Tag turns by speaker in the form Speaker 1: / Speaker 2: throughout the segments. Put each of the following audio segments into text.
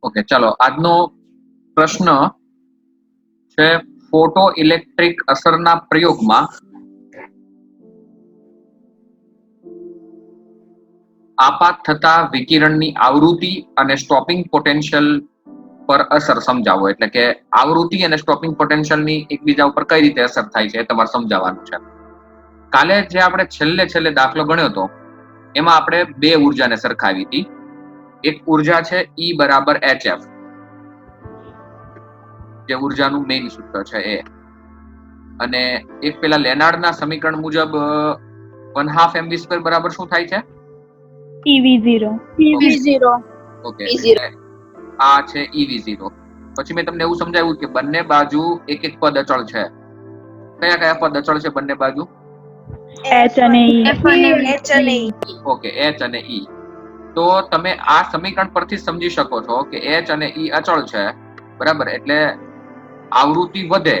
Speaker 1: Okay, ચાલો આજનો પ્રશ્ન છે ફોટો ઇલેક્ટ્રિક અસરના પ્રયોગમાં આપાત થતા વિકિરણની આવૃત્તિ અને સ્ટોપિંગ પોટેન્શિયલ પર અસર સમજાવો. એટલે કે આવૃત્તિ અને સ્ટોપિંગ પોટેન્શિયલની એકબીજા ઉપર કઈ રીતે અસર થાય છે એ તમારે સમજાવવાનું છે. કાલે જે આપણે છેલ્લે દાખલો ગણ્યો હતો એમાં આપણે બે ઉર્જાને સરખાવી હતી. એક ઉર્જા છે E બરાબર HF, જે ઉર્જાનું મેઇન સૂત્ર છે એ, અને એક પેલા લેનાર્ડના સમીકરણ મુજબ 1/2 mv² બરાબર શું થાય છે?
Speaker 2: EV0.
Speaker 1: ઓકે, એટલે આ છે EV0. પછી મેં તમને એવું સમજાવ્યું કે બંને બાજુ એક એક પદ અચળ છે. કયા કયા પદ અચળ છે બંને બાજુ?
Speaker 2: H અને E.
Speaker 1: ઓકે, H અને E. તો તમે આ સમીકરણ પરથી સમજી શકો છો કે H અને E અચળ છે, બરાબર, એટલે આવૃત્તિ વધે,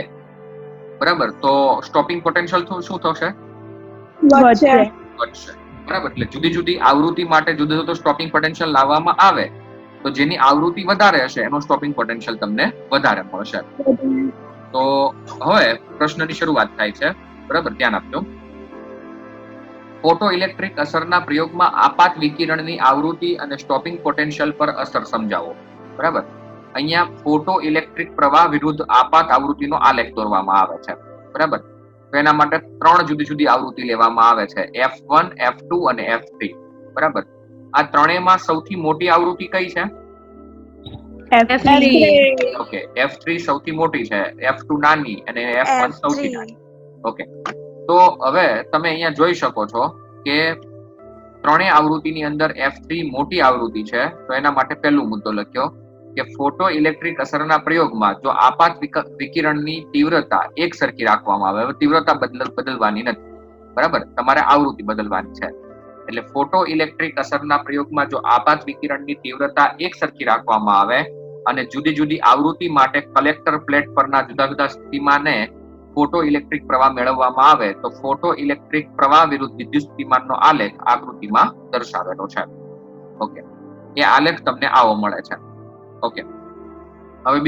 Speaker 1: બરાબર, તો સ્ટોપિંગ પોટેન્શિયલ શું થશે?
Speaker 2: વધશે.
Speaker 1: બરાબર, એટલે જુદી જુદી આવૃત્તિ માટે જુદો જુદો સ્ટોપિંગ પોટેન્શિયલ લાવવામાં આવે તો જેની આવૃત્તિ વધારે હશે એનો સ્ટોપિંગ પોટેન્શિયલ તમને વધારે મળશે. તો હવે પ્રશ્નની શરૂઆત થાય છે, બરાબર, ધ્યાન આપજો. ફોટો ઇલેક્ટ્રિક અસરના પ્રયોગમાં આપાત વિકિરણની આવૃત્તિ અને સ્ટોપિંગ પોટેન્શિયલ પર અસર સમજાવો. બરાબર, અહીંયા ફોટો ઇલેક્ટ્રિક પ્રવાહ વિરુદ્ધ આપાત આવૃત્તિનો આલેખ દોરવામાં આવે છે. બરાબર, તો એના માટે ત્રણ જુદી જુદી આવૃત્તિ લેવામાં આવે છે, F1, F2 અને F3. બરાબર, આ ત્રણેયમાં સૌથી મોટી આવૃત્તિ કઈ છે?
Speaker 2: F3.
Speaker 1: ઓકે, F3 સૌથી મોટી છે, F2 નાની અને F1 સૌથી નાની. ઓકે, તો હવે તમે અહીંયા જોઈ શકો છો કે ત્રણેય આવૃત્તિની અંદર F3 મોટી આવૃત્તિ છે, તો એના માટે પહેલો મુદ્દો લખ્યો કે ફોટો ઇલેક્ટ્રિક અસરના પ્રયોગમાં જો આપાત વિકિરણની તીવ્રતા એક સરખી રાખવામાં આવે, હવે તીવ્રતા બદલવાની નથી, બરાબર, તમારે આવૃત્તિ બદલવાની છે. એટલે ફોટો ઇલેક્ટ્રિક અસરના પ્રયોગમાં જો આપાત વિકિરણની તીવ્રતા એક સરખી રાખવામાં આવે અને જુદી જુદી આવૃત્તિ માટે કલેક્ટર પ્લેટ પરના જુદા જુદા સ્થિતિમાને ફોટો ઇલેક્ટ્રિક પ્રવાહ મેળવવામાં આવે તો ફોટો ઇલેક્ટ્રિક પ્રવાહ વિરુદ્ધ વિદ્યુત સ્થિતિમાનનો આલેખ આકૃતિમાં દર્શાવેલો છે. ઓકે, એ આલેખ તમને આવો મળે છે. ઓકે, હવે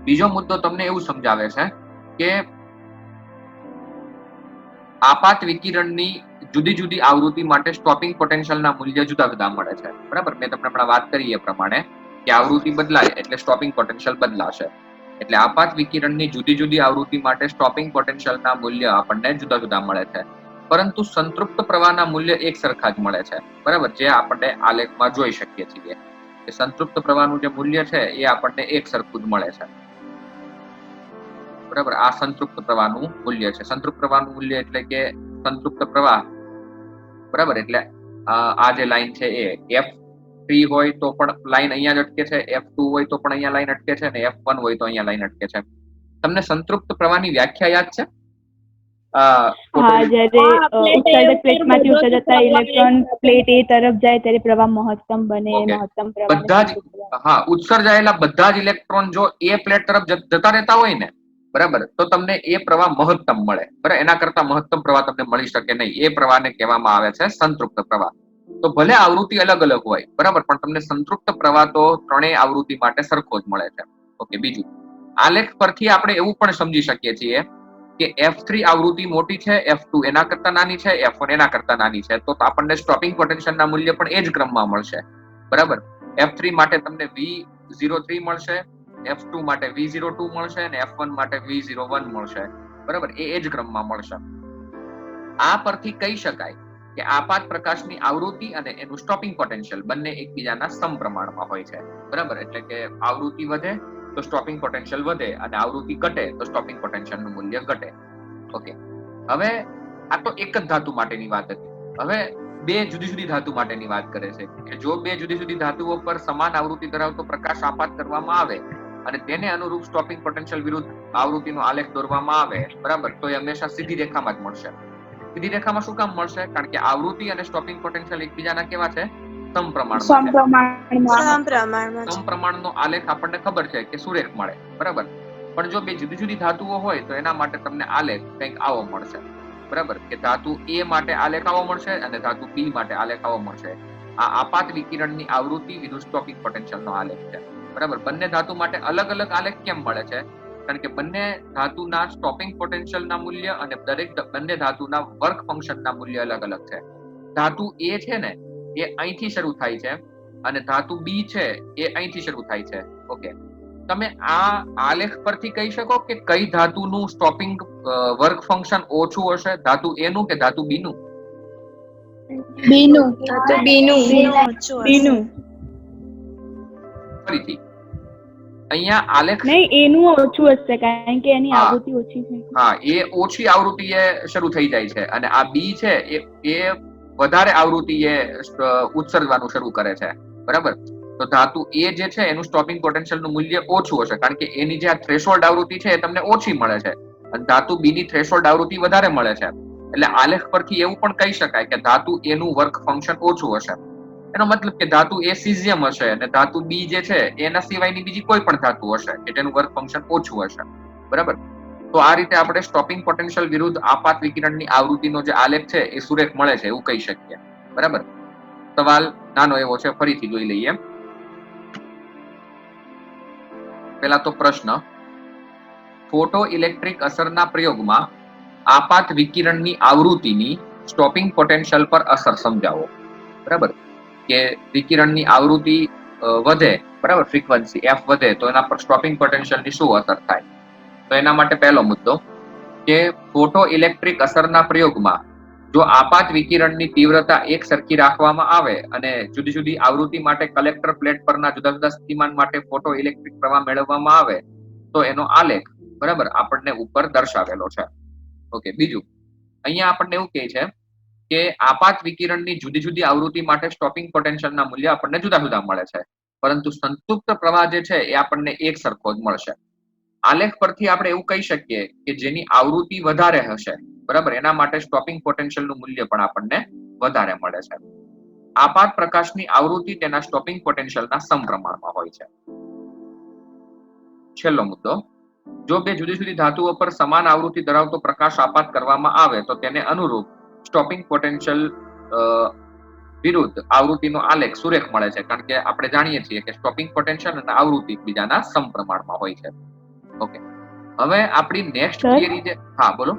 Speaker 1: બીજો મુદ્દો તમને એવું સમજાવે છે કે આપાત વિકિરણની જુદી જુદી આવૃત્તિ માટે સ્ટોપિંગ પોટેન્શિયલના મૂલ્ય જુદા જુદા મળે છે. બરાબર, મેં તમને હમણાં વાત કરી એ પ્રમાણે કે આવૃત્તિ બદલાય એટલે સ્ટોપિંગ પોટેન્શિયલ બદલાશે. એટલે આપાત વિકિરણની જુદી જુદી આવૃત્તિ માટે સ્ટોપિંગ પોટેન્શિયલના મૂલ્ય આપણને જુદા જુદા મળે છે, પરંતુ સંતૃપ્ત પ્રવાહના મૂલ્ય એક સરખા જ મળે છે. બરાબર, જે આપણે આલેખમાં જોઈ શકીએ છીએ કે સંતૃપ્ત પ્રવાહનું જે મૂલ્ય છે એ આપણને એક સરખું જ મળે છે. બરાબર, આ સંતૃપ્ત પ્રવાહનું મૂલ્ય છે. સંતૃપ્ત પ્રવાહનું મૂલ્ય એટલે કે સંતૃપ્ત પ્રવાહ, બરાબર, એટલે આ જે લાઈન છે એ F3 હોય તો પણ લાઈન અહીંયા જ અટકે છે, F2 હોય તો પણ અહીંયા લાઈન અટકે છે અને F1 હોય તો અહીંયા લાઈન અટકે છે. તમને સંતૃપ્ત પ્રવાહની વ્યાખ્યા યાદ છે?
Speaker 2: જ્યારે ઉત્સર્જક પ્લેટમાંથી ઉત્સર્જતા ઇલેક્ટ્રોન પ્લેટ એ તરફ જાય ત્યારે પ્રવાહ મહત્તમ બને. મહત્તમ પ્રવાહ,
Speaker 1: ઉત્સર્જાયેલા બધા જ ઇલેક્ટ્રોન જો એ પ્લેટ તરફ જતા રહેતા હોય ને, બરાબર, તો તમને એ પ્રવાહ મહત્તમ મળે. બરાબર, એના કરતા મહત્તમ પ્રવાહ તમને મળી શકે નહીં. એ પ્રવાહને કહેવામાં આવે છે સંતૃપ્ત પ્રવાહ. તો ભલે આવૃત્તિ અલગ અલગ હોય, બરાબર, પણ તમને સંતૃપ્ત પ્રવાહ તો ત્રણેય આવૃત્તિ માટે સરખો જ મળે છે. ઓકે, બીજું આલેખ પરથી આપણે એવું પણ સમજી શકીએ છીએ કે F3 આવૃત્તિ મોટી છે, F2 એના કરતા નાની છે, F1 એના કરતા નાની છે, તો આપણને સ્ટોપિંગ પોટેન્શિયલના મૂલ્ય પણ એ જ ક્રમમાં મળશે. બરાબર, F3 માટે તમને V03 મળશે, F2 માટે V02 મળશે અને F1 માટે V01 મળશે. બરાબર, એ જ ક્રમમાં મળશે. આ પરથી કહી શકાય કે આપાત પ્રકાશની આવૃત્તિ અને એનું સ્ટોપિંગ પોટેન્શિયલ બંને એકબીજાના સમપ્રમાણમાં હોય છે. બરાબર, એટલે કે આવૃત્તિ વધે તો સ્ટોપિંગ પોટેન્શિયલ વધે અને આવૃત્તિ ઘટે તો સ્ટોપિંગ પોટેન્શિયલનું મૂલ્ય ઘટે. ઓકે, હવે આ તો એક જ ધાતુ માટેની વાત હતી. હવે બે જુદી જુદી ધાતુ માટેની વાત કરે છે કે જો બે જુદી જુદી ધાતુઓ પર સમાન આવૃત્તિ ધરાવતો પ્રકાશ આપાત કરવામાં આવે અને તેને અનુરૂપ સ્ટોપિંગ પોટેન્શિયલ વિરુદ્ધ આવૃત્તિનો આલેખ દોરવામાં આવે, બરાબર, તો એ હંમેશા સીધી રેખામાં જ મળશે. સીધી રેખામાં શું કામ મળશે? કારણ કે આવૃત્તિ અને સ્ટોપિંગ પોટેન્શિયલ એકબીજાના કેવા છે? સમપ્રમાણનો આલેખ આપણને ખબર છે કે સુરેખ મળે. બરાબર, પણ જો બે જુદી જુદી ધાતુઓ હોય તો એના માટે તમને આલેખ કંઈક આવો મળશે. બરાબર, કે ધાતુ A માટે આલેખ આવો મળશે અને ધાતુ B માટે આલેખ આવો મળશે. આ આપાત વિકિરણની આવૃત્તિ વિરુદ્ધ સ્ટોપિંગ પોટેન્શિયલનો આલેખ છે. બરાબર. બંને ધાતુ માટે અલગ અલગ આલેખ કેમ મળે છે? કારણ કે બંને ધાતુના સ્ટોપિંગ પોટેન્શિયલના મૂલ્ય અને બંને ધાતુના વર્ક ફંક્શનના મૂલ્ય અલગ અલગ છે. ધાતુ એ છે ને એ અહીંથી શરૂ થાય છે અને ધાતુ બી છે એ અહીંથી શરૂ થાય છે. ઓકે, તમે આ આલેખ પરથી કહી શકો કે કઈ ધાતુનું સ્ટોપિંગ વર્ક ફંક્શન ઓછું હશે, ધાતુ એ નું કે ધાતુ બી નું?
Speaker 3: બીનું. ધાતુ બીનું.
Speaker 2: બીનું.
Speaker 1: ફરીથી અહીંયા આલેખ
Speaker 2: નહીં, એનું ઓછું હશે કારણ કે એની આવૃત્તિ ઓછી છે.
Speaker 1: હા, એ ઓછી આવૃત્તિએ શરૂ થઈ જાય છે અને આ બી છે એ વધારે આવૃત્તિએ ઉત્સર્જવાનું શરૂ કરે છે. બરાબર. તો ધાતુ એ જે છે એનું સ્ટોપિંગ પોટેન્શિયલનું મૂલ્ય ઓછું હશે કારણ કે એની જે આ થ્રેશોલ્ડ આવૃત્તિ છે એ તમને ઓછી મળે છે અને ધાતુ બી ની થ્રેશોલ્ડ આવૃત્તિ વધારે મળે છે. એટલે આલેખ પરથી એવું પણ કહી શકાય કે ધાતુ એ નું વર્ક ફંક્શન ઓછું હશે. એનો મતલબ કે ધાતુ એ સીઝિયમ હશે અને ધાતુ બી જે છે એના સિવાયની બીજી કોઈ પણ ધાતુ હશે કે તેનું વર્ક ફંક્શન ઓછું હશે. બરાબર. તો આ રીતે આપણે સ્ટોપિંગ પોટેન્શિયલ વિરુદ્ધ આપાત વિકિરણની આવૃત્તિનો જે આલેખ છે એ સુરેખ મળે છે એવું કહી શકીએ. બરાબર. સવાલ નાનો એવો છે, ફરીથી જોઈ લઈએ. પહેલા તો પ્રશ્ન, ફોટો ઇલેક્ટ્રિક અસરના પ્રયોગમાં આપાત વિકિરણની આવૃત્તિની સ્ટોપિંગ પોટેન્શિયલ પર અસર સમજાવો. બરાબર. કે વિકિરણની આવૃત્તિ વધે, બરાબર, ફ્રીક્વન્સી એફ વધે તો એના પર સ્ટોપિંગ પોટેન્શિયલની શું અસર થાય? તો એના માટે પહેલો મુદ્દો કે ફોટો ઇલેક્ટ્રિક અસરના પ્રયોગમાં જો આપાત વિકિરણની તીવ્રતા એક સરખી રાખવામાં આવે અને જુદી જુદી આવૃત્તિ માટે કલેક્ટર પ્લેટ પરના જુદા જુદા સ્થિતિમાન માટે ફોટો ઇલેક્ટ્રિક પ્રવાહ મેળવવામાં આવે તો એનો આલેખ, બરાબર, આપણને ઉપર દર્શાવેલો છે. ઓકે, બીજું અહીંયા આપણને એવું કહે છે કે આપાત વિકિરણની જુદી જુદી આવૃત્તિ માટે સ્ટોપિંગ પોટેન્શિયલના મૂલ્ય આપણને જુદા જુદા મળે છે, પરંતુ સંતૃપ્ત પ્રવાહ જે છે એ આપણને એક સરખો જ મળશે. આલેખ પરથી આપણે એવું કહી શકીએ કે જેની આવૃત્તિ વધારે હશે, બરાબર, એના માટે સ્ટોપિંગ પોટેન્શિયલનું મૂલ્ય પણ આપણને વધારે મળે છે. આપાત પ્રકાશની આવૃત્તિ તેના સ્ટોપિંગ પોટેન્શિયલના સમપ્રમાણમાં હોય છે. છેલ્લો મુદ્દો, જો બે જુદી જુદી ધાતુઓ પર સમાન આવૃત્તિ ધરાવતો પ્રકાશ આપાત કરવામાં આવે તો તેને અનુરૂપ સ્ટોપિંગ પોટેન્શિયલ વિરુદ્ધ આવૃત્તિનો આલેખ સુરેખ મળે છે કારણ કે આપણે જાણીએ છીએ કે સ્ટોપિંગ પોટેન્શિયલ અને આવૃત્તિ બીજાના સમપ્રમાણમાં હોય છે. ઓકે, હવે આપણી નેક્સ્ટ થિયરી જે, હા બોલો.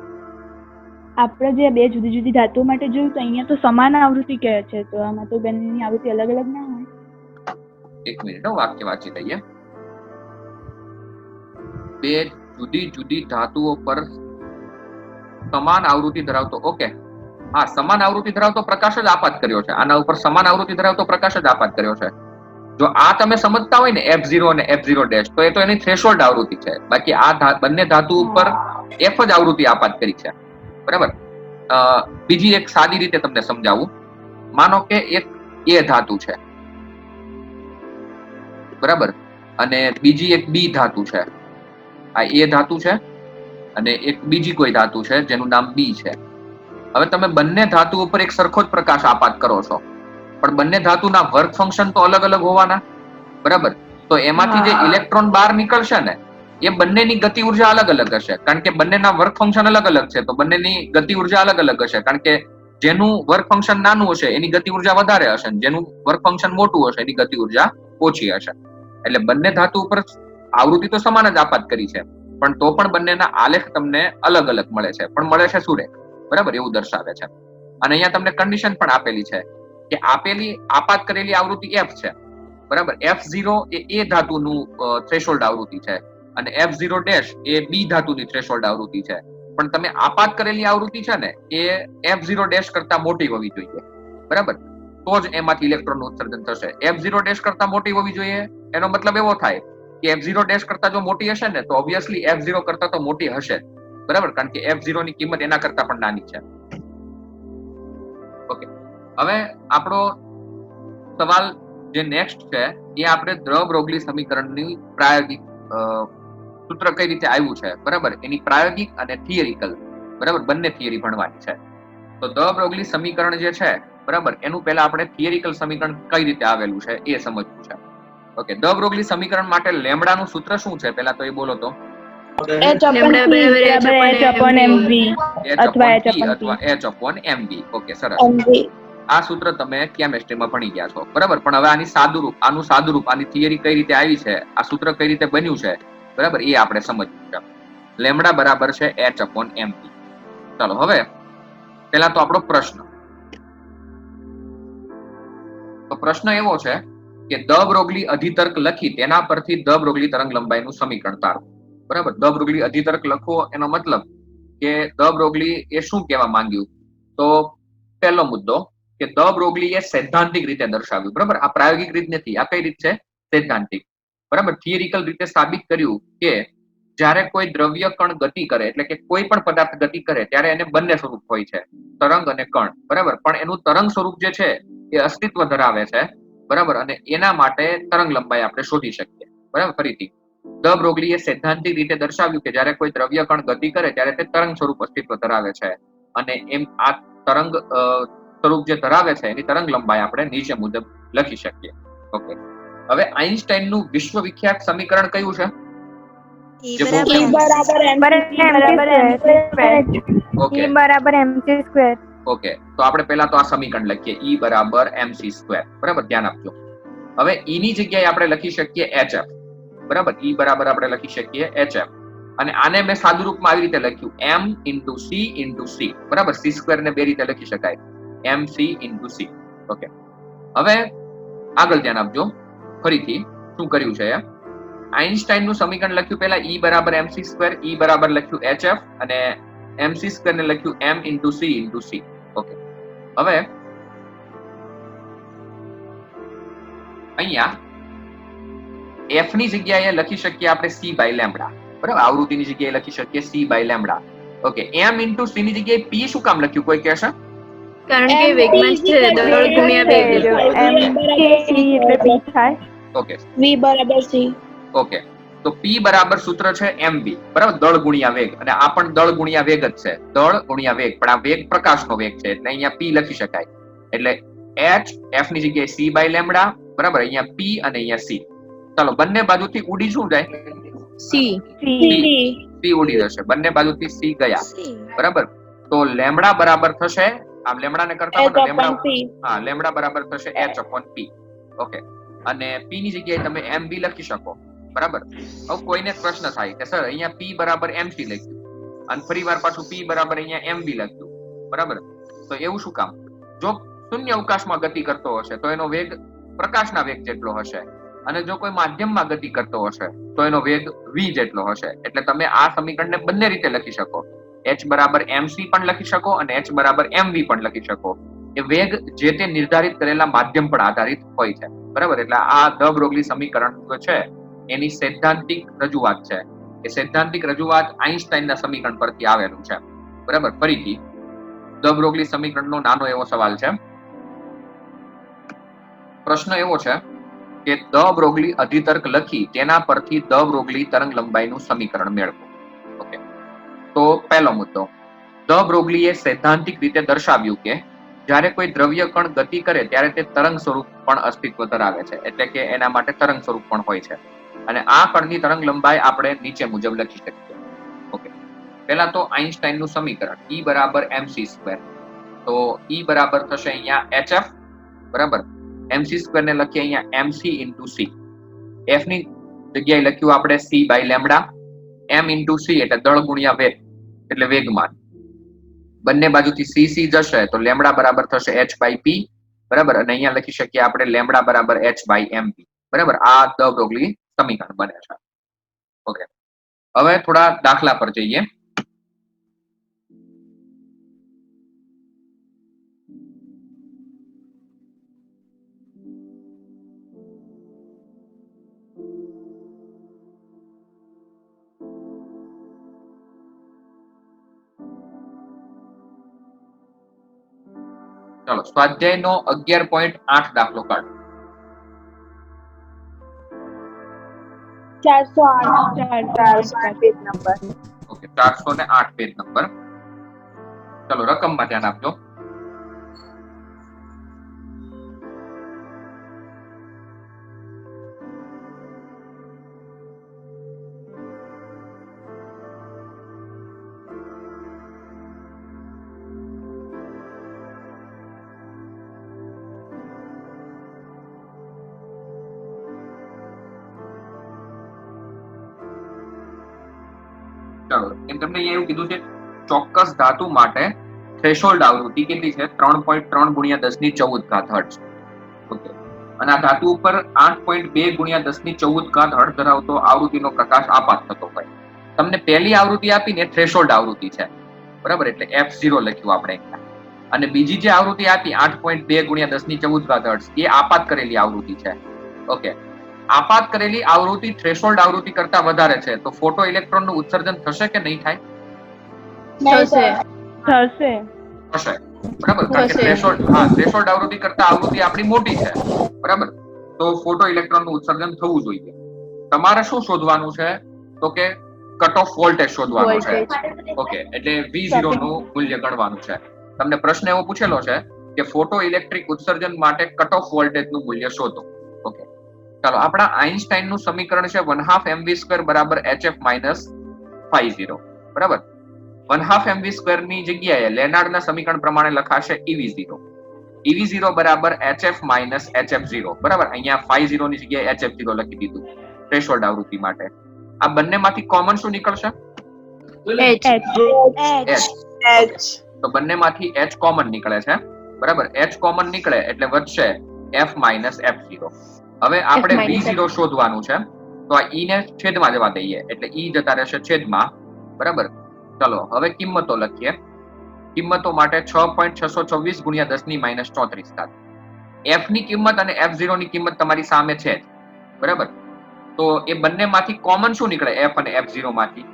Speaker 2: આપણે જે બે જુદી જુદી ધાતુઓ માટે જોયું તો અહીંયા તો સમાન આવૃત્તિ કહે છે, તો આમાં તો બંનેની આવૃત્તિ અલગ અલગ ના હોય.
Speaker 1: એક મિનિટ, વાક્ય વાંચી લઈએ. બે જુદી જુદી ધાતુઓ પર સમાન આવૃત્તિ ધરાવતો, ઓકે, હા, સમાન આવૃત્તિ ધરાવતો પ્રકાશ જ આપાત કર્યો છે. આના ઉપર સમાન આવૃત્તિ ધરાવતો પ્રકાશ જ આપાત કર્યો છે. જો આ તમે સમજતા હોય ને F0 અને F0 ડેશ, તો એ તો એની થ્રેશોલ્ડ આવૃત્તિ છે. બાકી આ બંને ધાતુ ઉપર F જ આવૃત્તિ આપાત કરી છે. બરાબર. બીજી એક સાદી રીતે તમને સમજાવું. માનો કે એક એ ધાતુ છે, બરાબર, અને બીજી એક બી ધાતુ છે. આ એ ધાતુ છે અને એક બીજી કોઈ ધાતુ છે જેનું નામ બી છે. હવે તમે બંને ધાતુ ઉપર એક સરખો જ પ્રકાશ આપાત કરો છો, પણ બંને ધાતુના વર્ક ફંક્શન તો અલગ અલગ હોવાના, બરાબર. તો એમાંથી જે ઇલેક્ટ્રોન બહાર નીકળશે ને એ બંનેની ગતિ ઉર્જા અલગ અલગ હશે કારણ કે બંનેના વર્ક ફંક્શન અલગ અલગ છે. તો બંનેની ગતિ ઉર્જા અલગ અલગ હશે કારણ કે જેનું વર્ક ફંક્શન નાનું હશે એની ગતિ ઉર્જા વધારે હશે, જેનું વર્ક ફંક્શન મોટું હશે એની ગતિ ઉર્જા ઓછી હશે. એટલે બંને ધાતુ ઉપર આવૃત્તિ તો સમાન જ આપાત કરી છે, પણ તો પણ બંનેના આલેખ તમને અલગ અલગ મળે છે, પણ મળે છે સુરેખ. બરાબર, એવું દર્શાવે છે. અને અહીંયા તમને કન્ડિશન પણ આપેલી છે કે આપેલી આપાત કરેલી આવૃત્તિ F છે, બરાબર. F0 એ ધાતુનું થ્રેશોલ્ડ આવૃત્તિ છે અને F0 ડેશ એ બી ધાતુની થ્રેશોલ્ડ આવૃત્તિ છે. પણ તમે આપાત કરેલી આવૃત્તિ છે ને એ F0 ડેશ કરતા મોટી હોવી જોઈએ, બરાબર, તો જ એમાંથી ઇલેક્ટ્રોનનું ઉત્સર્જન થશે. F0 ડેશ કરતા મોટી હોવી જોઈએ એનો મતલબ એવો થાય કે F0 ડેશ કરતા જો મોટી હશે ને તો ઓબ્વિયસલી F0 કરતા તો મોટી હશે, બરાબર, કારણ કે F0 ની કિંમત એના કરતા પણ નાની છે. ઓકે, હવે આપણો સવાલ જે નેક્સ્ટ છે એ આપણે દ્રવ-બ્રોગલી સમીકરણની પ્રાયોગિક સૂત્ર કઈ રીતે આવ્યું છે, બરાબર, એની પ્રાયોગિક અને થિયરિકલ, બરાબર, બંને થિયરી ભણવાની છે. તો દ્રવ-બ્રોગલી સમીકરણ જે છે, બરાબર, એનું પહેલા આપણે થિયરિકલ સમીકરણ કઈ રીતે આવેલું છે એ સમજવું છે. ઓકે, દ્રવ-બ્રોગલી સમીકરણ માટે લેમ્બડાનું સૂત્ર શું છે પહેલા તો એ બોલો તો.
Speaker 2: H/mv અથવા H/p.
Speaker 1: H/mv. ઓકે, સરસ. આ સૂત્ર તમે કેમેસ્ટ્રીમાં ભણી ગયા છો, બરાબર. પણ હવે આનું સાદુરૂપ આની થિયરી કઈ રીતે આવી છે, આ સૂત્ર કઈ રીતે બન્યું છે, બરાબર, એ આપણે સમજવું છે. લેમડા બરાબર છે H/mp. ચાલો હવે પેલા તો આપણો પ્રશ્ન. તો પ્રશ્ન એવો છે કે દ બ્રોગલી અધિતર્ક લખી તેના પરથી દ બ્રોગલી તરંગ લંબાઈનું સમીકરણ તારવો. બરાબર. દ બ્રોગલી અધિતર્ક લખવો એનો મતલબ કે દ બ્રોગલી એ શું કહેવા માંગ્યું. તો પહેલો મુદ્દો કે દ બ્રોગલી એ સૈદ્ધાંતિક રીતે દર્શાવ્યું. બરાબર. આ પ્રાયોગિક રીત નથી, આ કઈ રીત છે? સૈદ્ધાંતિક. બરાબર. થિયરિકલ રીતે સાબિત કર્યું કે જ્યારે કોઈ દ્રવ્ય કણ ગતિ કરે, એટલે કે કોઈ પણ પદાર્થ ગતિ કરે ત્યારે એને બંને સ્વરૂપ હોય છે, તરંગ અને કણ. બરાબર. પણ એનું તરંગ સ્વરૂપ જે છે એ અસ્તિત્વ ધરાવે છે. બરાબર. અને એના માટે તરંગ લંબાઈ આપણે શોધી શકીએ. બરાબર. ફરીથી દ બ્રોગલી એ સૈદ્ધાંતિક રીતે દર્શાવ્યું કે જ્યારે કોઈ દ્રવ્ય કણ ગતિ કરે ત્યારે તે તરંગ સ્વરૂપ અસ્તિત્વ ધરાવે છે, અને એમ આ તરંગ સ્વરૂપ જે ધરાવે છે એની તરંગ લંબાઈ આપણે નીચે મુજબ લખી શકીએ. ઓકે. હવે આઈન્સ્ટાઈનનું વિશ્વવિખ્યાત સમીકરણ કયું છે?
Speaker 3: E બરાબર mc².
Speaker 1: ઓકે, તો આપણે પહેલા તો આ સમીકરણ લખીએ. E બરાબર mc². બરાબર. ધ્યાન આપજો. હવે E ની જગ્યાએ આપણે લખી શકીએ HF. બરાબર. E બરાબર આપણે લખી શકીએ HF. અને આને મેં સાદુ રૂપમાં આવી રીતે લખ્યું m/c/c. બરાબર. c² ને બે રીતે લખી શકાય, mc/c. ઓકે. હવે આગળ ધ્યાન આપજો. ફરીથી શું કર્યું છે? આઈન્સ્ટાઈનનું સમીકરણ લખ્યું પહેલા E બરાબર mc², E બરાબર લખ્યું HF, અને mc² ને લખ્યું m/c/c. ઓકે. હવે અહીંયા f ની જગ્યાએ લખી શકીએ આપણે c/λ. બરાબર. આવૃત્તિની જગ્યાએ લખી શકીએ c/λ. ઓકે. m/c ની જગ્યાએ p શું કામ લખ્યું, કોઈ કહેશે?
Speaker 3: કારણ કે વેગમાન છે, દળ ગુણ્યા વેગ.
Speaker 1: ઓકે.
Speaker 3: v બરાબર c.
Speaker 1: ઓકે. તો p બરાબર સૂત્ર છે mv. બરાબર. દળ ગુણ્યા વેગ, અને આ પણ દળ ગુણ્યા વેગ જ છે, દળ ગુણ્યા વેગ. પણ આ વેગ પ્રકાશનો વેગ છે એટલે અહીંયા p લખી શકાય. એટલે h, f ની જગ્યાએ c/λ. બરાબર. અહીંયા p અને અહીંયા c. ચાલો, બંને બાજુથી ઉડી શું જાય?
Speaker 3: c
Speaker 1: c ઉડી જશે. બંને બાજુથી c ગયા. બરાબર. તો લેમડા બરાબર થશે, આમ લેમડાને કરતા લેમડા બરાબર થશે h/p. ઓકે. અને p ની જગ્યાએ તમે mb લખી શકો. બરાબર. હવે કોઈને પ્રશ્ન થાય કે સર અહીંયા p બરાબર mc લખ્યું અને ફરી વાર પાછું p બરાબર અહીંયા mb લખ્યું. બરાબર. તો એવું શું કામ? જો શૂન્ય અવકાશમાં ગતિ કરતો હશે તો એનો વેગ પ્રકાશના વેગ જેટલો હશે, અને જો કોઈ માધ્યમમાં ગતિ કરતો હશે તો એનો વેગ v જેટલો હશે. એટલે તમે આ સમીકરણને બંને રીતે લખી શકો. h બરાબર mc પણ લખી શકો અને h બરાબર mv પણ લખી શકો. એ વેગ જે તે નિર્ધારિત કરેલા માધ્યમ પર આધારિત હોય છે. બરાબર. એટલે આ દ બ્રોગલી સમીકરણ છે એની સૈદ્ધાંતિક રજૂઆત છે. એ સૈદ્ધાંતિક રજૂઆત આઈન્સ્ટાઈનના સમીકરણ પરથી આવેલું છે. બરાબર. ફરીથી દ બ્રોગલી સમીકરણનો નાનો એવો સવાલ છે. પ્રશ્ન એવો છે કે દ બ્રોગલી અધિતર્ક લખી તેના પરથી દ બ્રોગલી તરંગ લંબાઈનું સમીકરણ મેળવો. ઓકે. તો પહેલો મુદ્દો, દ બ્રોગલીએ સૈદ્ધાંતિક રીતે દર્શાવ્યું કે જ્યારે કોઈ દ્રવ્ય કણ ગતિ કરે ત્યારે તે તરંગ સ્વરૂપ પણ અસ્તિત્વ ધરાવે છે, એટલે કે એના માટે તરંગ સ્વરૂપ પણ હોય છે. અને આ કણની તરંગ લંબાઈ આપણે નીચે મુજબ લખી શકીએ. ઓકે. પહેલા તો આઈન્સ્ટાઈનનું સમીકરણ E બરાબર mc². તો E બરાબર થશે અહીંયા HF. બરાબર. mc² ને લખીએ અહીંયા mc/c. f ની જગ્યાએ લખ્યું આપણે c/λ. m/c એટલે દળ ગુણ્યા વેગ, એટલે વેગમાન. બંને બાજુથી c જશે તો લેમડા બરાબર થશે h/p. બરાબર. અને અહીંયા લખી શકીએ આપણે લેમડા બરાબર h/mp. બરાબર. આ દ બ્રોગલી સમીકરણ બને છે. ઓકે. હવે થોડા દાખલા પર જઈએ. ચાલો, સ્વાધ્યાયનો 11.8 દાખલો કાઢો.
Speaker 2: 408 page number.
Speaker 1: Okay. 408 page number. ચાલો, રકમમાં ધ્યાન આપજો. ચાલો એમ તમને અહીંયા એવું કીધું છે ચોક્કસ ધાતુ માટે થ્રેશોલ્ડ આવૃત્તિ કેટલી છે 3.3 ગુણ્યા 10^14 હર્ટ્ઝ. ઓકે, અને આ ધાતુ ઉપર 8.2 ગુણ્યા 10^14 હર્ટ્ઝ ધરાવતો આવૃત્તિનો પ્રકાશ આપાત થતો હોય. તમને પહેલી આવૃત્તિ આપીને થ્રેશોલ્ડ આવૃત્તિ છે, બરાબર, એટલે F0 લખ્યું આપણે અહીંયા. અને બીજી જે આવૃત્તિ આપી 8.2 ગુણ્યા 10^14 હર્ટ્ઝ એ આપાત કરેલી આવૃત્તિ છે. ઓકે, આપાત કરેલી આવૃત્તિ થ્રેશોલ્ડ આવૃત્તિ કરતા વધારે છે તો ફોટો ઇલેક્ટ્રોનનું ઉત્સર્જન થશે કે નહીં થાય?
Speaker 3: થશે.
Speaker 2: થશે.
Speaker 1: થશે, બરાબર, કારણ કે
Speaker 3: થશે.
Speaker 1: થ્રેશોલ્ડ આવૃત્તિ કરતા આવૃત્તિ આપણી મોટી છે, બરાબર, તો ફોટો ઇલેક્ટ્રોનનું ઉત્સર્જન થવું જોઈએ. તમારે શું શોધવાનું છે તો કે કટ ઓફ વોલ્ટેજ શોધવાનું છે. ઓકે, એટલે V0 નું મૂલ્ય ગણવાનું છે. તમને પ્રશ્ન એવો પૂછેલો છે કે ફોટો ઇલેક્ટ્રિક ઉત્સર્જન માટે કટ ઓફ વોલ્ટેજ નું મૂલ્ય શોધો. ઓકે, ચાલો આપણા આઇન્સ્ટાઈન નું સમીકરણ છે 1/2 mv² બરાબર hf માઇનસ φ0, બરાબર. 1/2 mv² ની જગ્યાએ લેનાર્ડ ના સમીકરણ પ્રમાણે લખાશે ev0. ev0 બરાબર hf માઇનસ hf0, બરાબર. અહીંયા φ0 ની જગ્યાએ hf0 લખી દીધું થ્રેશોલ્ડ આવૃત્તિ માટે. આ બંનેમાંથી કોમન શું નીકળશે?
Speaker 3: H.
Speaker 1: તો બંનેમાંથી h કોમન નીકળે છે, બરાબર. h કોમન નીકળે એટલે વધશે f માઇનસ f0. હવે આપણે v0 શોધવાનું છે તો આ e ને છેદમાં જવા દઈએ એટલે e જતા રહેશે છેદમાં, બરાબર. ચલો હવે કિંમતો લખીએ. કિંમતો માટે 6.626 ગુણ્યા 10^-34. f ની કિંમત અને f0 ની કિંમત તમારી સામે છે જ, બરાબર. તો એ બંનેમાંથી કોમન શું નીકળે f અને f0 માંથી?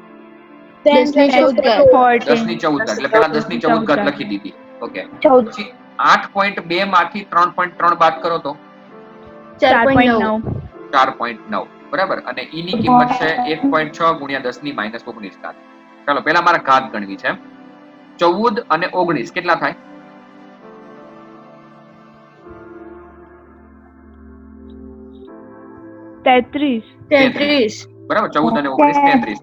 Speaker 1: 10^14, એટલે પેલા 10^14 લખી દીધી. ઓકે, પછી 8.2 માંથી 3.3 બાદ કરો તો
Speaker 3: 4.9.
Speaker 1: 4.9, બરાબર. અને e ની કિંમત છે 1.6 ગુણ્યા 10^-19. ચાલો પેલા મારે ઘાત ગણવી છે. 14 અને 19 કેટલા થાય?
Speaker 2: તેત્રીસ.
Speaker 1: બરાબર, 14 અને 19 33.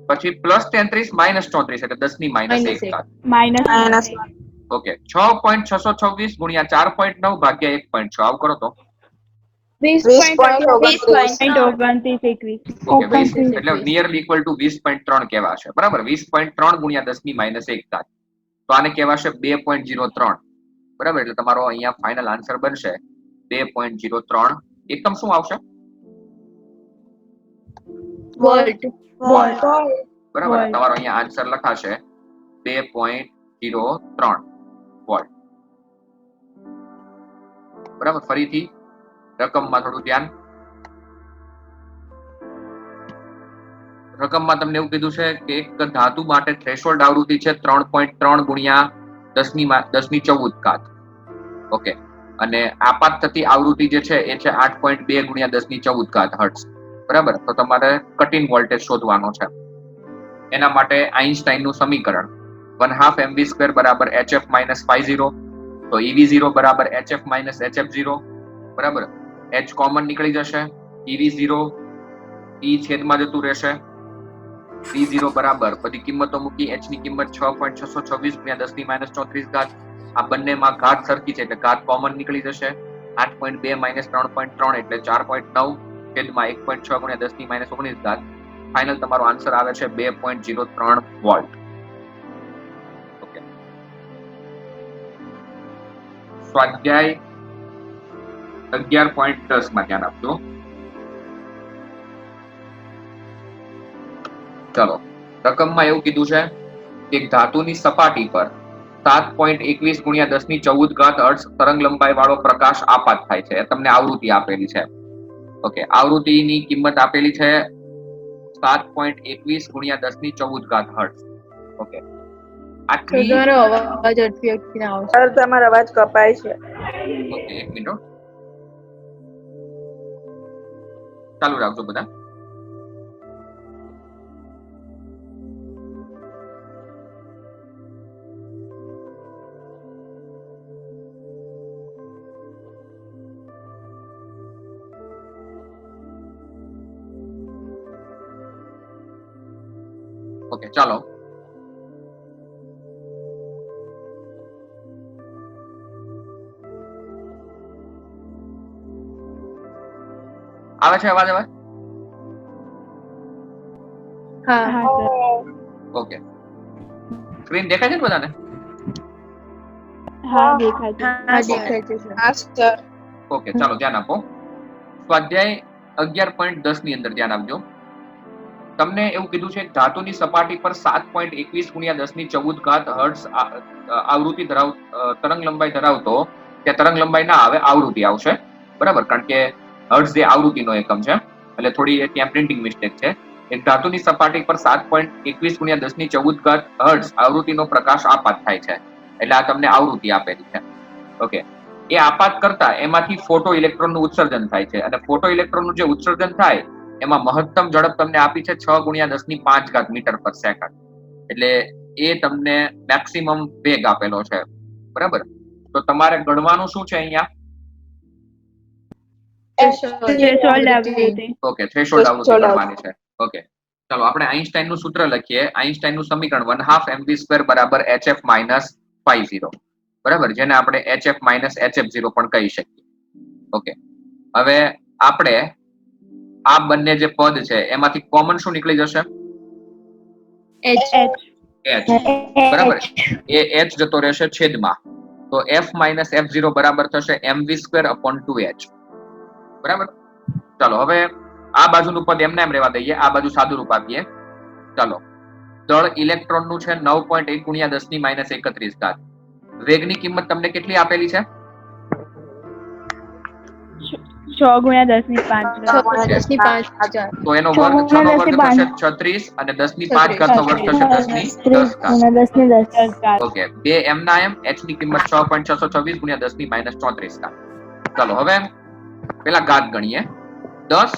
Speaker 1: પછી +33 -34 એટલે 10^-1.
Speaker 2: માઇનસ
Speaker 1: ઓકે, 6.626 ગુણ્યા 4.9 ભાગ્યા 1.6 આવું કરો તો
Speaker 2: 20.29.
Speaker 1: ઓકે 20 એટલે નિયરલી ઇક્વલ ટુ 20.3 કહેવાશે, બરાબર. 20.3 ગુણ્યા 10^-1. તો આને કહેવાશે 2.03, બરાબર. એટલે તમારો અહીંયા ફાઇનલ આન્સર બનશે 2.03. એકમ શું આવશે?
Speaker 3: વોલ્ટ.
Speaker 1: બરાબર, તમારો અહીંયા આન્સર લખાશે 2.03 વોલ્ટ, બરાબર. ફરીથી રકમમાં થોડું ધ્યાન. રકમમાં તમને એવું કીધું છે કે એક ધાતુ માટે થ્રેશોલ્ડ આવૃત્તિ છે 3.3 ગુણ્યા 10^-14. ઓકે, અને આપાત થતી આવૃત્તિ જે છે એ છે 8.2 ગુણ્યા 10^14 હર્ટ્ઝ, બરાબર. તો તમારે કટિંગ વોલ્ટેજ શોધવાનો છે. એના માટે આઇન્સ્ટાઈન નું સમીકરણ 1/2 mv² બરાબર hf માઇનસ φ0, તો ev0 બરાબર hf માઇનસ hf0, બરાબર. h કોમન નીકળી જશે, ev0 e છેદમાં જતું રહેશે, v0 બરાબર બધી કિંમતો મૂકી, h ની કિંમત 6.626 ગુણ્યા 10^-34. આ બંનેમાં ઘાત સરખી છે એટલે ઘાત કોમન નીકળી જશે. 8.2 માઇનસ 3.3 એટલે 4.9 છેદમાં 1.6 ગુણ્યા 10^-19. ફાઇનલ તમારો આન્સર આવે છે 2.03 વોલ્ટ. ઓકે, સ્વાધ્યાય 11.10 માં ધ્યાન આપજો. ચલો, રકમમાં એવું કીધું છે કે ધાતુની સપાટી પર 7.21 ગુણ્યા 10^14 હર્ટ્ઝ તરંગ લંબાઈ વાળો પ્રકાશ આપાત થાય છે. તમને આવૃત્તિ આપેલી છે. ઓકે, આવૃત્તિની કિંમત આપેલી છે 7.21 ગુણ્યા 10^14 હર્ટ્ઝ. ઓકે, આટલી
Speaker 3: તમારો અવાજ અટકી આવશે.
Speaker 4: સર તમારો અવાજ કપાય છે.
Speaker 1: ઓકે, એક મિનિટ ચાલુ રાખજો બધા. ઓકે, ચાલો. આવે છે અવાજ? હવે
Speaker 3: હા
Speaker 2: હા સર.
Speaker 1: ઓકે, સ્ક્રીન દેખાય છે ને બધાને?
Speaker 2: હા દેખાય છે.
Speaker 3: હા દેખાય છે સર.
Speaker 4: હા સર.
Speaker 1: ઓકે, ચાલો ધ્યાન આપો. સ્વાધ્યાય 11.10 ની અંદર ધ્યાન આપજો. તમને એવું કીધું છે ધાતુની સપાટી પર 7.21 ગુણ્યા 10 ની 14 ઘાત હર્ટ્ઝ આવૃત્તિ તરંગ લંબાઈ ધરાવતો, કે તરંગ લંબાઈ ના આવે, આવૃત્તિ આવશે, બરાબર? કારણ કે હર્ટ્ઝ જે આવૃત્તિનો એકમ છે, એટલે થોડી ત્યાં પ્રિન્ટિંગ મિસ્ટેક છે. એક ધાતુની સપાટી પર 7.21 ગુણ્યા 10 ની 14 ઘાત હર્ટ્ઝ આવૃત્તિનો પ્રકાશ આપાત થાય છે, એટલે આ તમને આવૃત્તિ આપેલી છે. ઓકે, એ આપાત કરતા એમાંથી ફોટો ઇલેક્ટ્રોનનું ઉત્સર્જન થાય છે, અને ફોટો ઇલેક્ટ્રોનનું જે ઉત્સર્જન થાય એમાં મહત્તમ ઝડપ તમને આપી છે 6 ગુણ્યા 10 ની 5 ઘાત મીટર પર સેકન્ડ, એટલે એ તમને મેક્સિમમ વેગ આપેલો છે, બરાબર? તો તમારે ગણવાનું શું છે અહીંયા?
Speaker 2: થ્રેશોલ્ડ આવૃત્તિ.
Speaker 1: ઓકે, થ્રેશોલ્ડ આવૃત્તિ ગણવાની છે. ઓકે, ચાલો આપણે આઈન્સ્ટાઈનનું સૂત્ર લખીએ. આઈન્સ્ટાઈનનું સમીકરણ 1/2 mv² બરાબર hf માઇનસ ϕ0, બરાબર, જેને આપણે hf માઇનસ hf0 પણ કહી શકીએ. ઓકે, હવે આપણે આ બંને જે પદ છે એમાંથી કોમન શું નીકળી જશે?
Speaker 3: H.
Speaker 1: h, બરાબર. એ h જતો રહેશે છેદમાં, તો f માઇનસ f0 બરાબર થશે mv²/2h, બરાબર. ચાલો હવે આ બાજુનું પદ એમને એમ રહેવા દઈએ, આ બાજુ સાદું રૂપ આપીએ. ચાલો, દળ ઇલેક્ટ્રોનનું છે 9.1 ગુણ્યા 10 ની -31 ઘાત. વેગની કિંમત તમને કેટલી આપેલી છે?
Speaker 2: 6 ગુણ્યા 10 ની 5 ઘાત.
Speaker 3: 10 ની 5
Speaker 1: તો એનો વર્ગ 6 નો વર્ગ થશે 36, અને 10 ની 5 ઘાત નો વર્ગ થશે 10 ની 10 ઘાત.
Speaker 2: 10 ઘાત.
Speaker 1: ઓકે, બે એમના એમ, h ની કિંમત 6.626 ગુણ્યા 10 ની -34 ઘાત. ચાલો હવે પેલા ઘાત ગણીએ. 10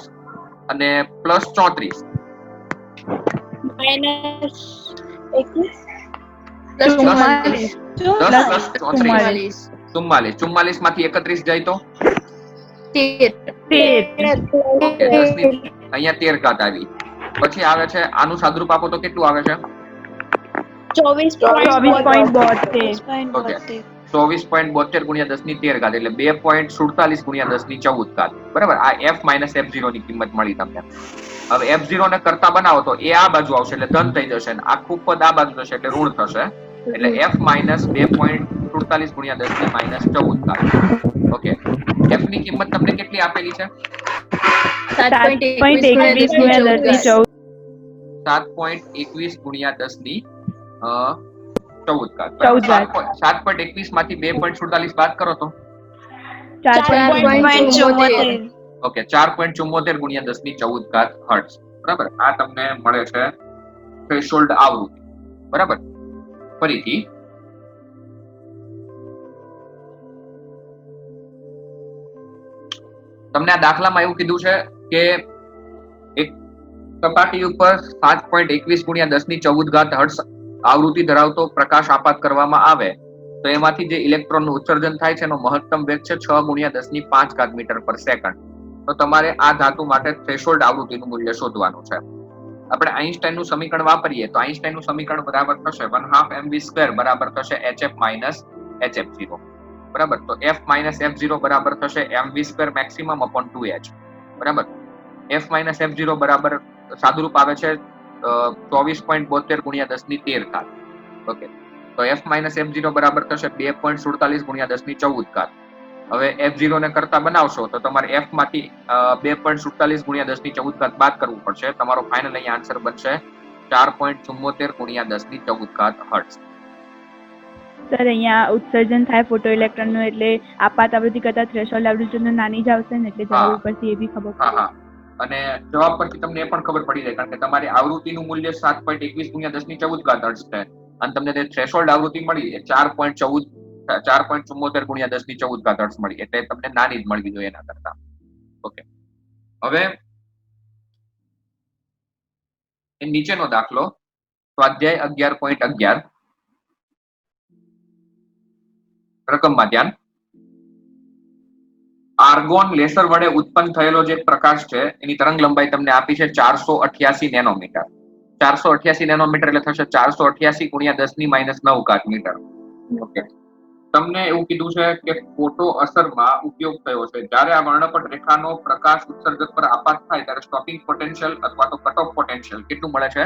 Speaker 1: અને પ્લસ 34,
Speaker 4: માઇનસ 21.
Speaker 1: 10 પ્લસ 34
Speaker 2: 44.
Speaker 1: 44 માંથી 31 જાય તો
Speaker 3: 13.
Speaker 1: ઓકે, 10 ની અહીંયા 13 ઘાત આવી. પછી આવે છે આનું સાદુરૂપ આપો તો કેટલું આવે છે?
Speaker 2: 24.72.
Speaker 1: ઓકે, 24.72 ગુણ્યા 10 ની 13 ઘાત, એટલે 2.47 ગુણ્યા 10 ની 14 ઘાત, બરાબર. આ f માઇનસ f0 ની કિંમત મળી તમને. હવે f0 ને કરતા બનાવો તો એ આ બાજુ આવશે એટલે ધન થઈ જશે, અને આખું પદ આ બાજુ જશે એટલે ઋણ થશે, એટલે f માઇનસ 2.47 ગુણ્યા 10 ની -14 ઘાત. ઓકે, f ની કિંમત તમને કેટલી આપેલી છે?
Speaker 3: 7.21 ગુણ્યા 10 ની 14
Speaker 1: 7.21 ગુણ્યા 10 ની 14 ઘાત.
Speaker 2: 14 ઘાત.
Speaker 1: 7.21 માંથી 2.47 બાદ કરો તો
Speaker 3: 4.74.
Speaker 1: ઓકે, 4.74 ગુણ્યા 10 ની 14 ઘાત હર્ટ્ઝ, બરાબર. આ તમને મળે છે થ્રેશોલ્ડ આવૃત્તિ, બરાબર. ફરીથી તમને આ દાખલામાં એવું કીધું છે કે એક સપાટી ઉપર 7.21 ગુણ્યા 10 ની 14 ઘાત હર્ટ્ઝ આવૃત્તિ ધરાવતો પ્રકાશ આપાત કરવામાં આવે તો એમાંથી જે ઇલેક્ટ્રોનનું ઉત્સર્જન થાય છે એનો મહત્તમ વેગ છે 6 ગુણ્યા 10 ની 5 ઘાત મીટર પર સેકન્ડ. તો તમારે આ ધાતુ માટે થ્રેશોલ્ડ આવૃત્તિનું મૂલ્ય શોધવાનું છે. આપણે આઈન્સ્ટાઈનનું સમીકરણ વાપરીએ તો આઈન્સ્ટાઈનનું સમીકરણ બરાબર થશે 1/2 mv² બરાબર થશે hf માઇનસ hf0, બરાબર. તો f માઇનસ f0 બરાબર થશે mv² મેક્સિમમ અપોન 2h, બરાબર. f માઇનસ f0 બરાબર સાદુરૂપ આવે છે 24.72 ગુણ્યા 10 ની 13 ઘાત. ઓકે, તો f માઇનસ f0 બરાબર થશે 2.47 ગુણ્યા 10 ની 14 ઘાત. હવે f0 ને કરતા બનાવશો તો તમારે f માંથી 2.47 ગુણ્યા 10 ની 14 ઘાત બાદ કરવું પડશે. તમારો ફાઇનલ અહીંયા આન્સર બનશે 4.74 ગુણ્યા 10 ની 14 ઘાત હર્ટ્ઝ.
Speaker 2: સર અહીંયા ઉત્સર્જન થાય ફોટો ઇલેક્ટ્રોન નું, એટલે આપાત આવૃત્તિ કરતા થ્રેશોલ્ડ આવૃત્તિ નાની જ આવશે ને, એટલે જવાબ ઉપરથી એ બી ખબર
Speaker 1: હા
Speaker 2: પડે.
Speaker 1: હા, અને જવાબ પરથી તમને એ પણ ખબર પડી જાય, કારણ કે તમારી આવૃત્તિનું મૂલ્ય 7.21 ગુણ્યા 10 ની 14 ઘાત હર્ટ્ઝ છે, અને તમને જે થ્રેશોલ્ડ આવૃત્તિ મળી એ 4.74 ગુણ્યા 10 ની 14 ઘાત હર્ટ્ઝ મળી, એટલે તમને નાની જ મળવી જોઈએ એના કરતા. ઓકે, હવે નીચેનો દાખલો સ્વાધ્યાય 11.11 રકમમાં ધ્યાન. આર્ગોન લેસર વડે ઉત્પન્ન થયેલો જે પ્રકાશ છે એની તરંગ લંબાઈ તમને આપી છે 488 નેનોમીટર. 488 નેનોમીટર એટલે થશે 488 ગુણ્યા 10 ની -9 ઘાત મીટર. ઓકે, તમને એવું કીધું છે કે ફોટો અસરમાં ઉપયોગ થયો છે જ્યારે આ વર્ણપટ રેખાનો પ્રકાશ ઉત્સર્જક પર આપાત થાય ત્યારે સ્ટોપિંગ પોટેન્શિયલ અથવા તો કટ ઓફ પોટેન્શિયલ કેટલું મળે છે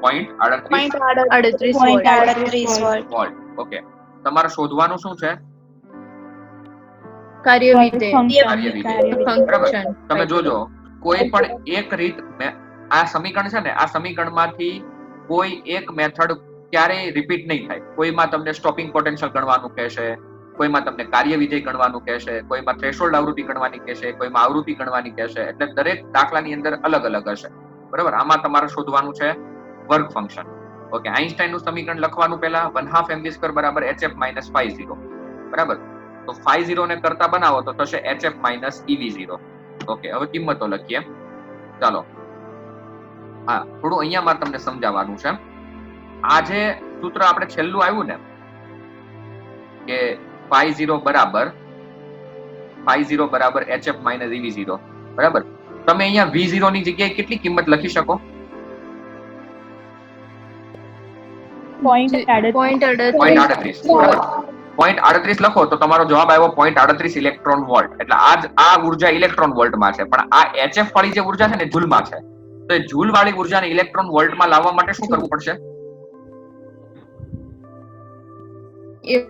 Speaker 1: 0.38
Speaker 3: 38
Speaker 1: વોલ્ટ. ઓકે, તમારે શોધવાનું શું છે?
Speaker 3: કાર્યવિધેય
Speaker 1: બરાબર.
Speaker 3: ફંક્શન
Speaker 1: તમે જોજો કોઈ પણ એક રીત આ સમીકરણ છે ને, આ સમીકરણમાંથી કોઈ એક મેથડ ક્યારેય રિપીટ નહીં થાય. કોઈમાં તમને સ્ટોપિંગ પોટેન્શિયલ ગણવાનું કહેશે, કોઈમાં તમને કાર્ય વિધેય ગણવાનું કહેશે, કોઈમાં થ્રેશોલ્ડ આવૃત્તિ ગણવાની કહેશે, કોઈમાં આવૃત્તિ ગણવાની કહેશે. એટલે દરેક દાખલાની અંદર અલગ અલગ હશે. બરાબર. આમાં તમારે શોધવાનું છે વર્ક ફંક્શન. ઓકે, આઈન્સ્ટાઈનનું સમીકરણ લખવાનું પહેલા 1/2 mv² બરાબર hf - phi0. બરાબર. તો phi0 ને કરતા બનાવો તો થશે hf - ev0. ઓકે, હવે કિંમતો લખીએ. ચાલો, હા, થોડું અહીંયા મારે તમને સમજાવવાનું છે. આ જે સૂત્ર આપણે છેલ્લું આવ્યું ને કે phi0 બરાબર hf - ev0, બરાબર. તમે અહીંયા v0 ની જગ્યાએ કેટલી કિંમત લખી શકો? 0.38 લખો તો તમારો જવાબ આવ્યો 0.38 ઇલેક્ટ્રોન વોલ્ટ. એટલે આ ઉર્જા ઇલેક્ટ્રોન વોલ્ટમાં છે, પણ આ HF વાળી જે ઉર્જા છે ને જૂલમાં છે. તો એ જૂલ વાળી ઉર્જાને ઇલેક્ટ્રોન વોલ્ટમાં લાવવા માટે શું કરવું પડશે?
Speaker 2: 1.6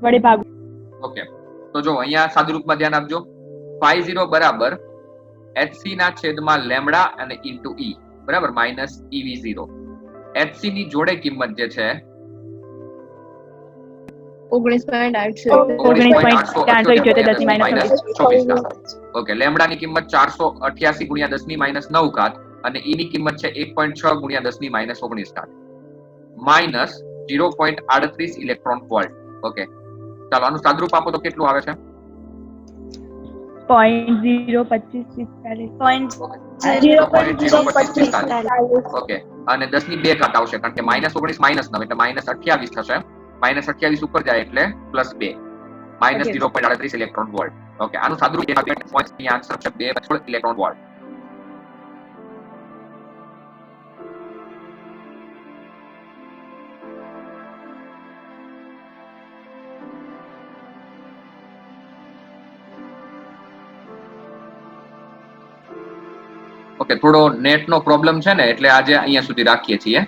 Speaker 2: વડે ભાગવું.
Speaker 1: ઓકે, તો જો અહીંયા સાદુરૂપમાં ધ્યાન આપજો. phi0 બરાબર hc ના છેદમાં લેમ્ડા અને ઇન્ટુ e, બરાબર, માઇનસ ev0. hc ની જોડે કિંમત જે છે 19.8 ઓકે, લેમ્ડા ની કિંમત 488 ગુણ્યા 10⁻⁹ અને e ની કિંમત છે 1.6 ગુણ્યા 10⁻19 માઇનસ 0.38 ઇલેક્ટ્રોન વોલ્ટ. ઓકે, ચાલો આનું સાદરૂપ આપો તો કેટલું આવે છે?
Speaker 2: 0.025
Speaker 1: ઓકે, અને 10⁻2 આવશે કારણ કે -19 -9 એટલે -28 થશે. -28 ઉપર જાય એટલે +2 માઇનસ 0.38 ઇલેક્ટ્રોન વોલ્ટ. ઓકે, આનું સાદુરૂપ આન્સર છે 2 ઇલેક્ટ્રોન વોલ્ટ. ઓકે, થોડો નેટનો પ્રોબ્લેમ છે ને એટલે આજે અહીંયા સુધી રાખીએ છીએ.